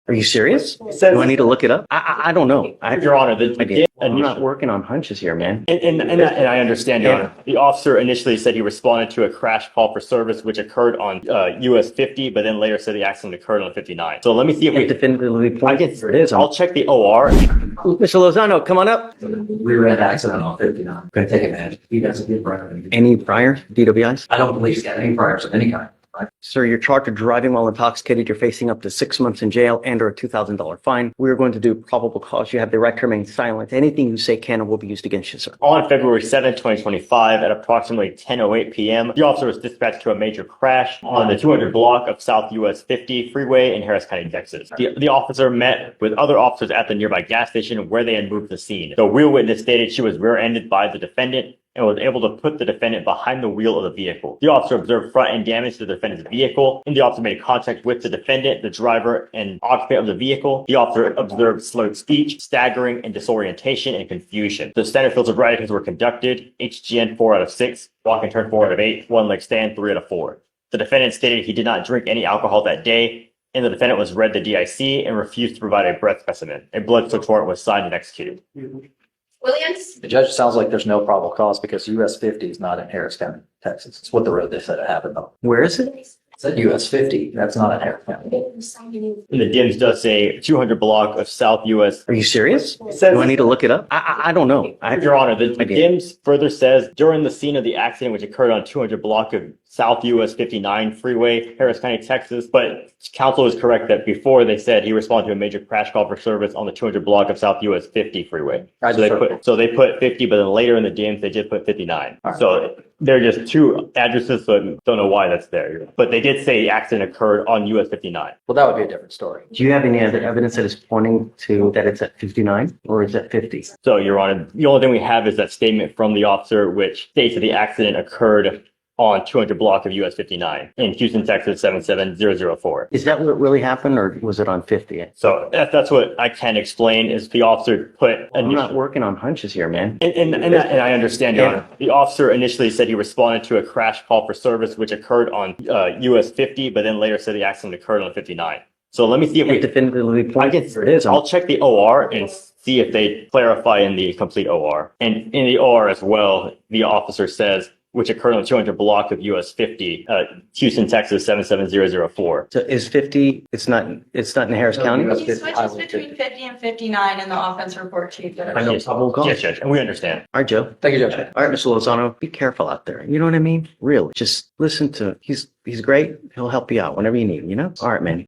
Are you serious? It says- Do I need to look it up? I don't know. Your Honor, I'm not working on hunches here, man. And I understand, Your Honor. The officer initially said he responded to a crash call for service, which occurred on US 50, but then later said the accident occurred on 59. So let me see if we Definitively I point. guess There it is. I'll check the OR. Mr. Lozano, come on up. We ran an accident on 59. Gonna take advantage. He doesn't get prior. Any prior DWIs? I don't believe he's got any priors of any kind. Right? Sir, you're charged with driving while intoxicated. You're facing up to 6 months in jail and or a $2,000 fine. We are going to do probable cause. You have the right to remain silent. Anything you say can and will be used against you, sir. On February 7, 2025, at approximately 10:08 p.m., the officer was dispatched to a major crash on the 200 block of South US 50 freeway in Harris County, Texas. The officer met with other officers at the nearby gas station where they had moved the scene. The wheel witness stated she was rear-ended by the defendant and was able to put the defendant behind the wheel of the vehicle. The officer observed front-end damage to the defendant's vehicle, and the officer made contact with the defendant, the driver, and occupant of the vehicle. The officer observed slurred speech, staggering, and disorientation and confusion. The standard field sobriety were conducted, HGN 4 out of 6, walk and turn 4 out of 8, one leg stand 3 out of 4. The defendant stated he did not drink any alcohol that day, and the defendant was read the DIC and refused to provide a breath specimen. A blood search warrant was signed and executed. Williams? The judge sounds like there's no probable cause because US 50 is not in Harris County, Texas. It's what the road they said it happened on. Where is it? It said US 50. That's not in Harris County. And the DIMS does say 200 block of South US. Are you serious? It says- Do I need to look it up? I don't know. Your Honor, the DIMS further says during the scene of the accident, which occurred on 200 block of South US 59 freeway, Harris County, Texas. But counsel is correct that before they said he responded to a major crash call for service on the 200 block of South US 50 freeway. So they put 50, but then later in the DIMS, they did put 59. All right. So they're just two addresses, so I don't know why that's there. But they did say the accident occurred on US 59. Well, that would be a different story. Do you have any other evidence that is pointing to that it's at 59 or is it 50? So, Your Honor, the only thing we have is that statement from the officer, which states that the accident occurred on 200 block of US 59 in Houston, Texas, 77004. Is that what really happened or was it on 50? So that's what I can explain is the officer put. I'm not working on hunches here, man. And I understand, Your Honor. The officer initially said he responded to a crash call for service, which occurred on US 50, but then later said the accident occurred on 59. So let me see if we Definitively I point. guess There it is. I'll check the OR and see if they clarify in the complete OR. And in the OR as well, the officer says, which occurred on 200 block of US 50, Houston, Texas, 77004. So is 50, it's not in Harris County? That's He 50. switches between 50 and 59 in the offense report sheet. I know, probable cause. Yes, Judge, and we understand. All right, Joe. Thank you, Judge. All right, Mr. Lozano, be careful out there. You know what I mean? Really, just listen to, he's great. He'll help you out whenever you need, you know? All right, man.